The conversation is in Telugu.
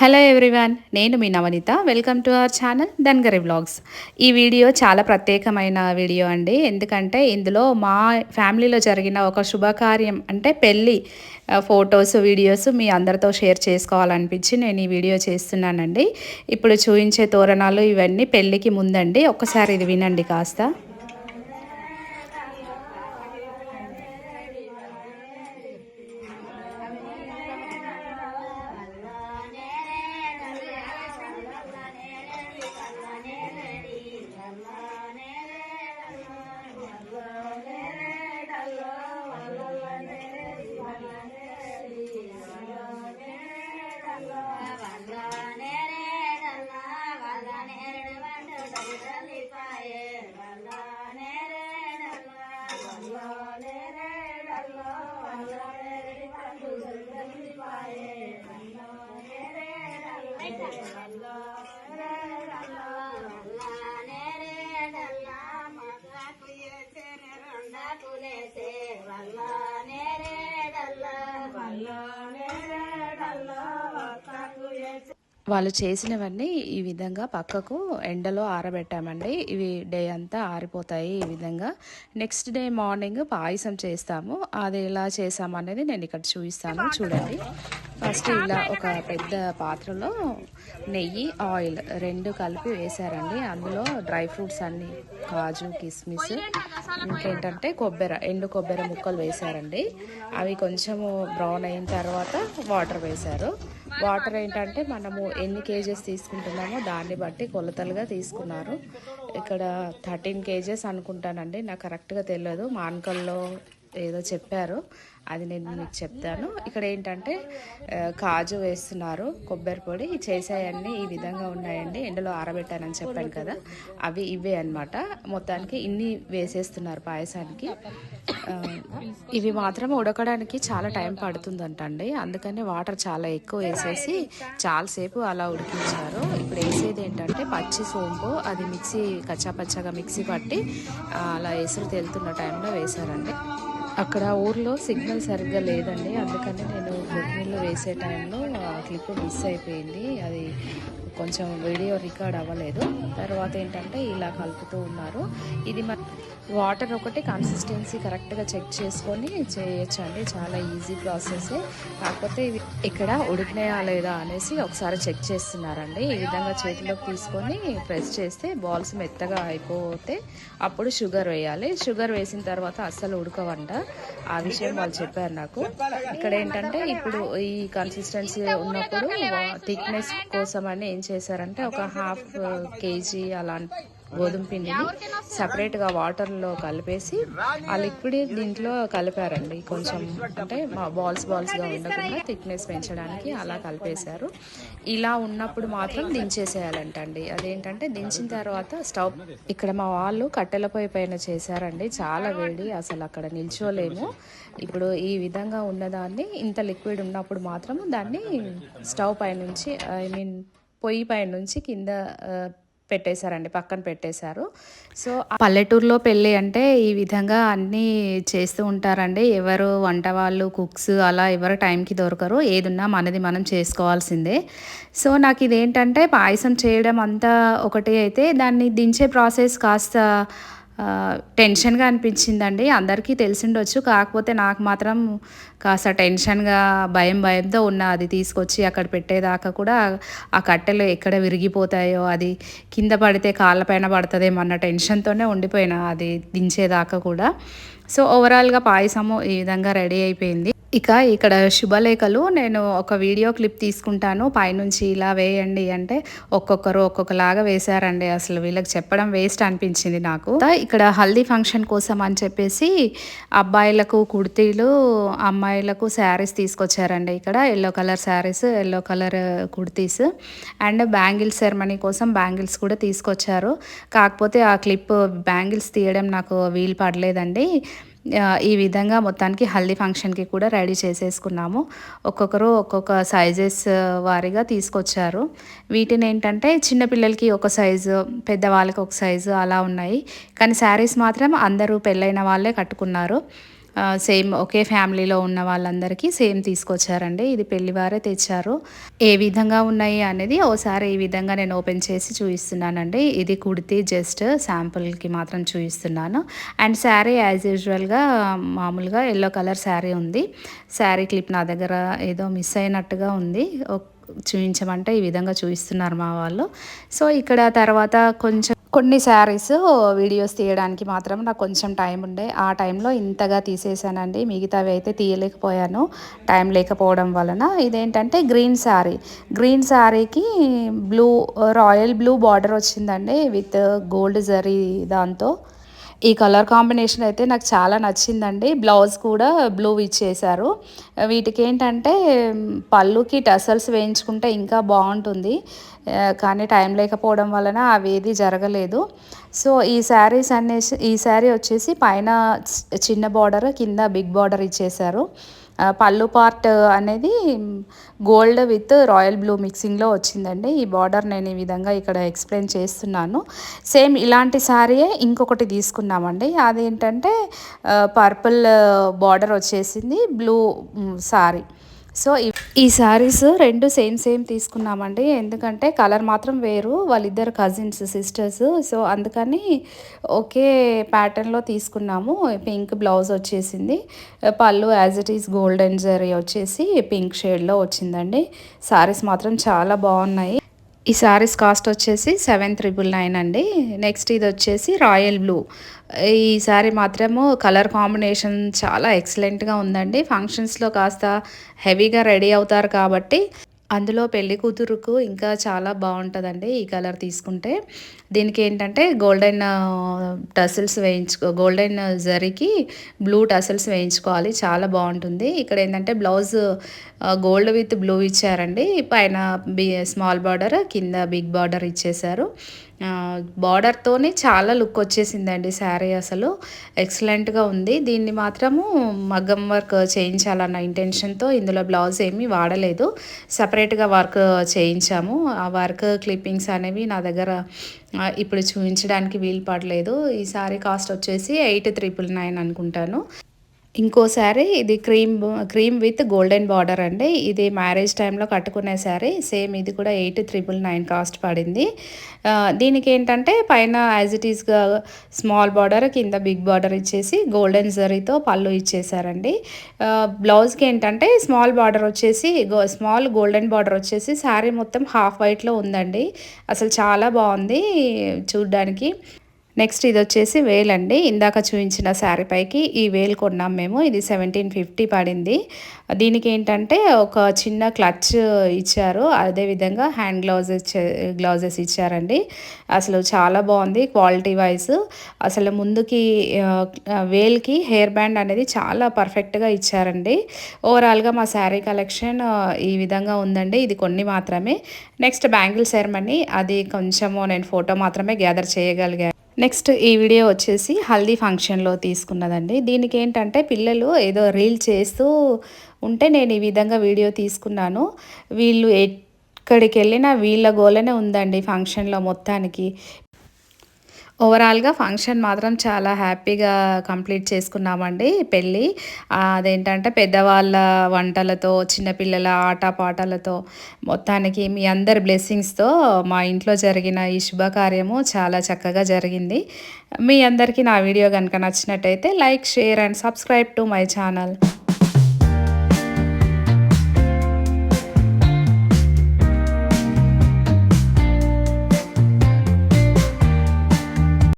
హలో ఎవ్రీవన్, నేను మీ Navaneetha. Welcome to our channel Dhangari vlogs. ఈ వీడియో చాలా ప్రత్యేకమైన వీడియో అండి. ఎందుకంటే ఇందులో మా ఫ్యామిలీలో జరిగిన ఒక శుభకార్యం అంటే పెళ్ళి ఫొటోస్ వీడియోస్ మీ అందరితో షేర్ చేసుకోవాలనిపించి నేను ఈ వీడియో చేస్తున్నానండి. ఇప్పుడు చూపించే తోరణాలు ఇవన్నీ పెళ్ళికి ముందండి. ఒక్కసారి ఇది వినండి కాస్త. వాళ్ళు చేసినవన్నీ ఈ విధంగా పక్కకు ఎండలో ఆరబెట్టామండి. ఇవి డే అంతా ఆరిపోతాయి ఈ విధంగా. నెక్స్ట్ డే మార్నింగ్ పాయసం చేస్తాము. అది ఎలా చేసాము అనేది నేను ఇక్కడ చూపిస్తాను, చూడండి. ఫస్ట్ ఇలా ఒక పెద్ద పాత్రలో నెయ్యి, ఆయిల్ రెండు కలిపి వేశారండి. అందులో డ్రై ఫ్రూట్స్ అన్నీ, కాజు, కిస్మిస్, ఇంకేంటంటే ఎండు కొబ్బరి ముక్కలు వేశారండి. అవి కొంచెము బ్రౌన్ అయిన తర్వాత వాటర్ వేశారు. వాటర్ ఏంటంటే మనము ఎన్ని కేజెస్ తీసుకుంటున్నామో దాన్ని బట్టి కొలతలుగా తీసుకున్నారు. ఇక్కడ 13 కేజెస్ అనుకుంటానండి, నాకు కరెక్ట్గా తెలియదు. మా అంకల్లో ఏదో చెప్పారు, అది నేను మీకు చెప్తాను. ఇక్కడ ఏంటంటే కాజు వేస్తున్నారు, కొబ్బరి పొడి. చేసాయన్నీ ఈ విధంగా ఉన్నాయండి. ఎండలో ఆరబెట్టానని చెప్పాను కదా, అవి ఇవే అనమాట. మొత్తానికి ఇన్ని వేసేస్తున్నారు పాయసానికి. ఇవి మాత్రం ఉడకడానికి చాలా టైం పడుతుందంటండి, అందుకని వాటర్ చాలా ఎక్కువ వేసేసి చాలాసేపు అలా ఉడికించారు. ఇప్పుడు వేసేది ఏంటంటే పచ్చి సోంపు, అది మిక్సీ కచ్చాపచ్చాగా మిక్సీ పట్టి అలా ఎసురు తేలుతున్న టైంలో వేశారండి. అక్కడ ఊర్లో సిగ్నల్ సరిగ్గా లేదండి, అందుకని నేను బొట్నీళ్ళు వేసే టైంలో క్లిప్ మిస్ అయిపోయింది. అది కొంచెం వీడియో రికార్డ్ అవ్వలేదు. తర్వాత ఏంటంటే ఇలా కలుపుతూ ఉన్నారు. ఇది వాటర్ ఒకటి కన్సిస్టెన్సీ కరెక్ట్గా చెక్ చేసుకొని చేయొచ్చండి, చాలా ఈజీ ప్రాసెస్. కాకపోతే ఇవి ఇక్కడ ఉడికినాయా లేదా అనేసి ఒకసారి చెక్ చేస్తున్నారండి. ఈ విధంగా చేతిలోకి తీసుకొని ప్రెస్ చేస్తే బాల్స్ మెత్తగా అయిపోతే అప్పుడు షుగర్ వేయాలి. షుగర్ వేసిన తర్వాత అస్సలు ఉడకవంట, ఆ విషయం వాళ్ళు చెప్పారు నాకు. ఇక్కడ ఏంటంటే ఇప్పుడు ఈ కన్సిస్టెన్సీ ఉన్నప్పుడు థిక్నెస్ కోసం అని ఏం చేశారంటే ఒక హాఫ్ కేజీ అలాంటి గోధుమ పిండిని సపరేట్గా వాటర్లో కలిపేసి ఆ లిక్విడ్ దీంట్లో కలిపారండి. కొంచెం అంటే బాల్స్గా ఉండకుండా థిక్నెస్ పెంచడానికి అలా కలిపేశారు. ఇలా ఉన్నప్పుడు మాత్రం దించేసేయాలంటండి. అదేంటంటే దించిన తర్వాత స్టవ్ ఇక్కడ మా వాళ్ళు కట్టెల పొయ్యి పైన చేశారండి. చాలా వేడి, అసలు అక్కడ నిల్చోలేము. ఇప్పుడు ఈ విధంగా ఉన్నదాన్ని, ఇంత లిక్విడ్ ఉన్నప్పుడు మాత్రం దాన్ని స్టవ్ పైనుంచి పొయ్యి పైనుంచి కింద పెట్టేశారండి, పక్కన పెట్టేశారు. సో పల్లెటూరులో పెళ్ళి అంటే ఈ విధంగా అన్నీ చేస్తూ ఉంటారండి. ఎవరు వంట వాళ్ళు, కుక్స్ అలా ఎవరు టైంకి దొరకరు. ఏదున్నా మనది మనం చేసుకోవాల్సిందే. సో నాకు ఇదేంటంటే పాయసం చేయడం అంతా ఒకటి అయితే, దాన్ని దించే ప్రాసెస్ కాస్త టెన్షన్గా అనిపించిందండి. అందరికీ తెలిసిండొచ్చు, కాకపోతే నాకు మాత్రం కాస్త టెన్షన్గా భయంతో ఉన్న. అది తీసుకొచ్చి అక్కడ పెట్టేదాకా కూడా ఆ కట్టెలు ఎక్కడ విరిగిపోతాయో, అది కింద పడితే కాళ్ళపైన పడుతుందేమో అన్న టెన్షన్తోనే ఉండిపోయినా అది దించేదాకా కూడా. సో ఓవరాల్గా పాయసము ఈ విధంగా రెడీ అయిపోయింది. ఇక ఇక్కడ శుభలేఖలు నేను ఒక వీడియో క్లిప్ తీసుకుంటాను, పైనుంచి ఇలా వేయండి అంటే ఒక్కొక్కరు ఒక్కొక్కలాగా వేశారండి. అసలు వీళ్ళకి చెప్పడం వేస్ట్ అనిపించింది నాకు. ఇక్కడ హల్దీ ఫంక్షన్ కోసం అని చెప్పేసి అబ్బాయిలకు కుర్తీలు, అమ్మాయిలకు శారీస్ తీసుకొచ్చారండి. ఇక్కడ yellow colour saris, yellow colour kurtis and bangles ceremony కోసం బ్యాంగిల్స్ కూడా తీసుకొచ్చారు. కాకపోతే ఆ క్లిప్ బ్యాంగిల్స్ తీయడం నాకు వీలు పడలేదండి. ఈ విధంగా మొత్తానికి హల్దీ ఫంక్షన్కి కూడా రెడీ చేసేసుకున్నాము. ఒక్కొక్కరు ఒక్కొక్క సైజెస్ వారీగా తీసుకొచ్చారు. వీటిని ఏంటంటే చిన్నపిల్లలకి ఒక సైజు, పెద్దవాళ్ళకి ఒక సైజు అలా ఉన్నాయి. కానీ శారీస్ మాత్రం అందరూ పెళ్ళైన వాళ్ళే కట్టుకున్నారు. సేమ్ ఒకే ఫ్యామిలీలో ఉన్న వాళ్ళందరికీ సేమ్ తీసుకొచ్చారండి. ఇది పెళ్లివారే తెచ్చారు. ఏ విధంగా ఉన్నాయి అనేది ఓసారి ఈ విధంగా నేను ఓపెన్ చేసి చూపిస్తున్నానండి. ఇది కుర్తీ జస్ట్ శాంపుల్‌కి మాత్రం చూపిస్తున్నాను. అండ్ శారీ యాజ్ యూజువల్‌గా మామూలుగా యెల్లో కలర్ శారీ ఉంది. శారీ క్లిప్ నా దగ్గర ఏదో మిస్ అయినట్టుగా ఉంది. చూయించమంటే ఈ విధంగా చూపిస్తున్నారు మా వాళ్ళు. సో, ఇక్కడ తర్వాత కొంచెం కొన్ని శారీస్ వీడియోస్ తీయడానికి మాత్రం నాకు కొంచెం టైం ఉండే. ఆ టైంలో ఇంతగా తీసేసానండి. మిగతావి అయితే తీయలేకపోయాను టైం లేకపోవడం వలన. ఇదేంటంటే గ్రీన్ శారీ. గ్రీన్ శారీకి బ్లూ రాయల్ బ్లూ బార్డర్ వచ్చిందండి విత్ గోల్డ్ జరీ దాంతో. ఈ కలర్ కాంబినేషన్ అయితే నాకు చాలా నచ్చిందండి. బ్లౌజ్ కూడా బ్లూ ఇచ్చేశారు. వీటికేంటంటే పళ్ళుకి టసల్స్ వేయించుకుంటే ఇంకా బావుంటుంది. కానీ టైం లేకపోవడం వలన అవేది జరగలేదు. సో, ఈ శారీ వచ్చేసి పైన చిన్న బార్డర్, కింద బిగ్ బార్డర్ ఇచ్చేశారు. పళ్ళు పార్ట్ అనేది గోల్డ్ విత్ రాయల్ బ్లూ మిక్సింగ్‌లో వచ్చిందండి. ఈ బార్డర్ నేను ఈ విధంగా ఇక్కడ ఎక్స్‌ప్లెయిన్ చేస్తున్నాను. సేమ్ ఇలాంటి శారీయే ఇంకొకటి తీసుకున్నామండి. అదేంటంటే పర్పుల్ బార్డర్ వచ్చేసింది. Blue sorry. సో, ఈ శారీస్ 2 సేమ్ తీసుకున్నామండి. ఎందుకంటే కలర్ మాత్రం వేరు. వాళ్ళిద్దరు కజిన్స్, సిస్టర్స్. సో, అందుకని ఒకే ప్యాటర్న్‌లో తీసుకున్నాము. పింక్ బ్లౌజ్ వచ్చేసింది. పళ్ళు as it is golden zari వచ్చేసి పింక్ షేడ్‌లో వచ్చిందండి. శారీస్ మాత్రం చాలా బాగున్నాయి. ఈ శారీస్ కాస్ట్ వచ్చేసి 7,999 అండి. నెక్స్ట్ ఇది వచ్చేసి రాయల్ బ్లూ. ఈ శారీ మాత్రము కలర్ కాంబినేషన్ చాలా ఎక్సలెంట్‌గా ఉందండి. ఫంక్షన్స్‌లో కాస్త హెవీగా రెడీ అవుతారు కాబట్టి అందులో పెళ్లి కూతురుకు ఇంకా చాలా బాగుంటుందండి ఈ కలర్ తీసుకుంటే. దీనికి ఏంటంటే గోల్డెన్ జరీకి బ్లూ టసల్స్ వేయించుకోవాలి. చాలా బాగుంటుంది. ఇక్కడ ఏంటంటే బ్లౌజ్ గోల్డ్ విత్ బ్లూ ఇచ్చారండి. పైన స్మాల్ బార్డర్, కింద బిగ్ బార్డర్ ఇచ్చేశారు. బార్డర్‌తోనే చాలా లుక్ వచ్చేసిందండి శారీ అసలు. ఎక్సలెంట్‌గా ఉంది. దీన్ని మాత్రము మగ్గం వర్క్ చేయించాలన్న ఇంటెన్షన్‌తో ఇందులో బ్లౌజ్ ఏమీ వాడలేదు. సెపరేట్‌గా వర్క్ చేయించాము. ఆ వర్క్ క్లిప్పింగ్స్ అనేవి నా దగ్గర ఇప్పుడు చూపించడానికి వీలు పడలేదు. ఈ శారీ కాస్ట్ వచ్చేసి 8,999 అనుకుంటాను. ఇంకో శారీ ఇది క్రీమ్ విత్ గోల్డెన్ బార్డర్ అండి. ఇది మ్యారేజ్ టైంలో కట్టుకునే శారీ. సేమ్ ఇది కూడా 8,999 కాస్ట్ పడింది. దీనికి ఏంటంటే పైన యాజ్ ఇట్ ఈస్‌గా స్మాల్ బార్డర్, కింద బిగ్ బార్డర్ ఇచ్చేసి గోల్డెన్ జరీతో పళ్ళు ఇచ్చేసారండి. బ్లౌజ్‌కి ఏంటంటే స్మాల్ బార్డర్ వచ్చేసి స్మాల్ గోల్డెన్ బార్డర్ వచ్చేసి శారీ మొత్తం హాఫ్ వైట్‌లో ఉందండి. అసలు చాలా బాగుంది చూడ్డానికి. నెక్స్ట్ ఇది వచ్చేసి వేల్ అండి. ఇందాక చూపించిన శారీ పైకి ఈ వేల్ కొన్నాం మేము. ఇది 1750 పడింది. దీనికి ఏంటంటే ఒక చిన్న క్లచ్ ఇచ్చారు. అదేవిధంగా హ్యాండ్ గ్లౌజెస్ ఇచ్చారండి. అసలు చాలా బాగుంది క్వాలిటీ వైజ్. అసలు ముందుకి వేల్కి హెయిర్ బ్యాండ్ అనేది చాలా పర్ఫెక్ట్గా ఇచ్చారండి. ఓవరాల్గా మా శారీ కలెక్షన్ ఈ విధంగా ఉందండి. ఇది కొన్ని మాత్రమే. నెక్స్ట్ బ్యాంగిల్ సెరమనీ అది కొంచెము నేను ఫోటో మాత్రమే గ్యాదర్ చేయగలిగాను. నెక్స్ట్ ఈ వీడియో వచ్చేసి హల్దీ ఫంక్షన్లో తీసుకున్నదండి. దీనికి ఏంటంటే పిల్లలు ఏదో రీల్ చేస్తూ ఉంటే నేను ఈ విధంగా వీడియో తీసుకున్నాను. వీళ్ళు ఎక్కడికి వెళ్ళినా వీళ్ళ గోలనే ఉందండి ఫంక్షన్లో మొత్తానికి. ఓవరాల్గా ఫంక్షన్ మాత్రం చాలా హ్యాపీగా కంప్లీట్ చేసుకున్నామండి పెళ్ళి. అదేంటంటే పెద్దవాళ్ళ వంటలతో, చిన్నపిల్లల ఆటపాటలతో మొత్తానికి మీ అందరి బ్లెస్సింగ్స్తో మా ఇంట్లో జరిగిన ఈ శుభకార్యము చాలా చక్కగా జరిగింది. మీ అందరికీ నా వీడియో కనుక నచ్చినట్టయితే like, share and subscribe to my channel.